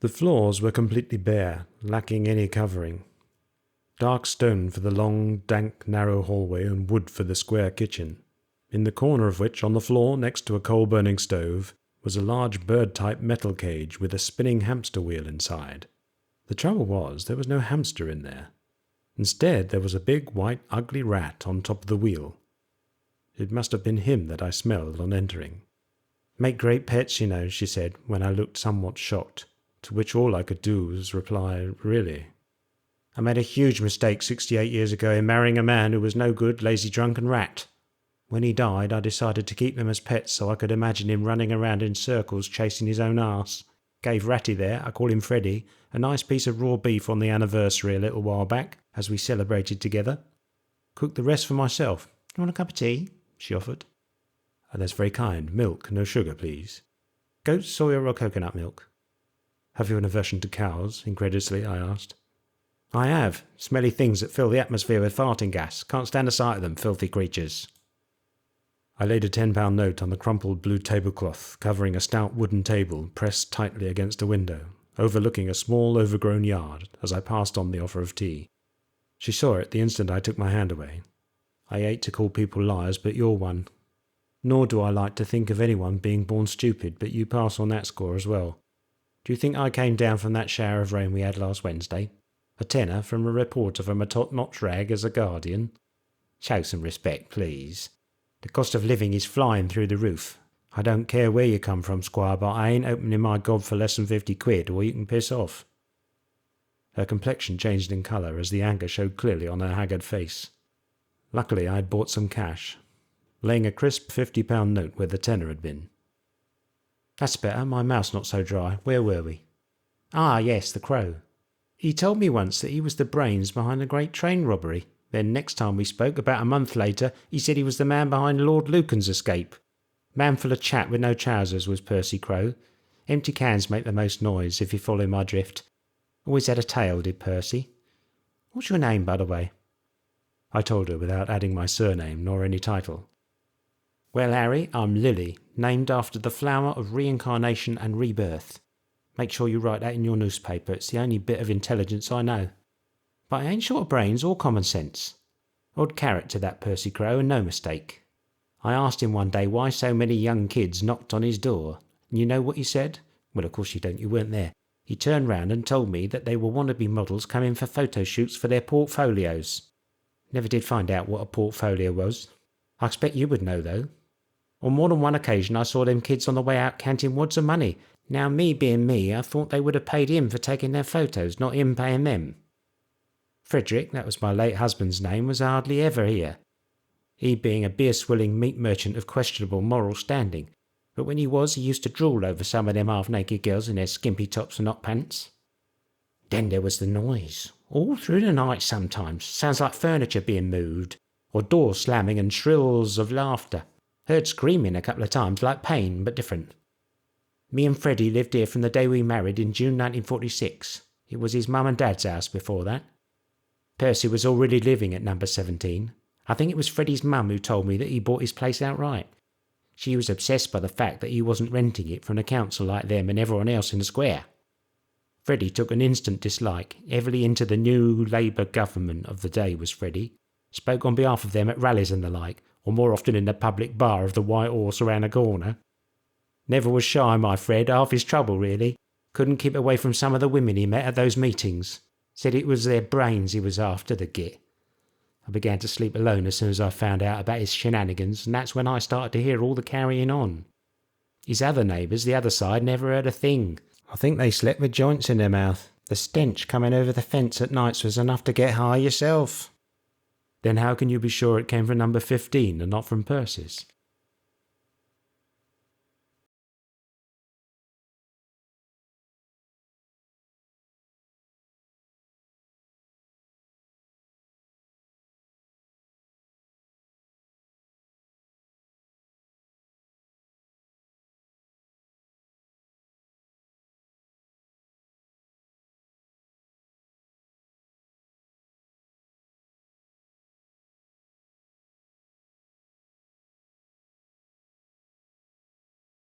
The floors were completely bare, lacking any covering. Dark stone for the long, dank, narrow hallway and wood for the square kitchen, in the corner of which, on the floor next to a coal-burning stove, was a large bird-type metal cage with a spinning hamster wheel inside. The trouble was, there was no hamster in there. Instead, there was a big, white, ugly rat on top of the wheel. It must have been him that I smelled on entering. "Make great pets, you know," she said, when I looked somewhat shocked, to which all I could do was reply, "Really? I made a huge mistake 68 years ago in marrying a man who was no good, lazy, drunken rat. When he died, I decided to keep them as pets so I could imagine him running around in circles chasing his own arse. Gave Ratty there, I call him Freddy, a nice piece of raw beef on the anniversary a little while back, as we celebrated together. Cooked the rest for myself. You want a cup of tea?" she offered. "Oh, that's very kind. Milk, no sugar, please." "Goat, soy or coconut milk?" "Have you an aversion to cows?" incredulously I asked. "I have. Smelly things that fill the atmosphere with farting gas. Can't stand the sight of them, filthy creatures." I laid a £10 note on the crumpled blue tablecloth covering a stout wooden table pressed tightly against a window, overlooking a small overgrown yard, as I passed on the offer of tea. She saw it the instant I took my hand away. "I hate to call people liars, but you're one. Nor do I like to think of anyone being born stupid, but you pass on that score as well. Do you think I came down from that shower of rain we had last Wednesday? A tenner from a reporter from a top-notch rag as a guardian? Show some respect, please. The cost of living is flying through the roof. I don't care where you come from, Squire, but I ain't opening my gob for less than 50 quid, or you can piss off." Her complexion changed in colour as the anger showed clearly on her haggard face. Luckily I had bought some cash, laying a crisp £50 note where the tenner had been. "That's better, my mouth's not so dry. Where were we? Ah, yes, the Crow. He told me once that he was the brains behind the great train robbery. Then next time we spoke, about a month later, he said he was the man behind Lord Lucan's escape. Man full of chat with no trousers was Percy Crow. Empty cans make the most noise, if you follow my drift. Always had a tail, did Percy. What's your name, by the way?" I told her without adding my surname nor any title. "Well, Harry, I'm Lily, named after the flower of reincarnation and rebirth. Make sure you write that in your newspaper. It's the only bit of intelligence I know. But I ain't short of brains or common sense. Odd character, that Percy Crow, and no mistake. I asked him one day why so many young kids knocked on his door, and you know what he said? Well, of course you don't, you weren't there. He turned round and told me that they were wannabe models coming for photo shoots for their portfolios. Never did find out what a portfolio was. I expect you would know, though. On more than one occasion I saw them kids on the way out counting wads of money. Now, me being me, I thought they would have paid him for taking their photos, not him paying them. Frederick, that was my late husband's name, was hardly ever here. He being a beer-swilling meat merchant of questionable moral standing. But when he was, he used to drool over some of them half-naked girls in their skimpy tops and hot pants. Then there was the noise, all through the night sometimes. Sounds like furniture being moved, or doors slamming and shrills of laughter. Heard screaming a couple of times, like pain, but different. Me and Freddie lived here from the day we married in June 1946. It was his mum and dad's house before that. Percy was already living at number 17. I think it was Freddie's mum who told me that he bought his place outright. She was obsessed by the fact that he wasn't renting it from the council like them and everyone else in the square. Freddie took an instant dislike, heavily into the new Labour government of the day was Freddie. Spoke on behalf of them at rallies and the like, or more often in the public bar of the White Horse around the corner. Never was shy, my Fred, half his trouble really. Couldn't keep away from some of the women he met at those meetings. Said it was their brains he was after, the git. I began to sleep alone as soon as I found out about his shenanigans, and that's when I started to hear all the carrying on. His other neighbours, the other side, never heard a thing. I think they slept with joints in their mouth. The stench coming over the fence at nights was enough to get high yourself." "Then how can you be sure it came from number 15 and not from Percy's?"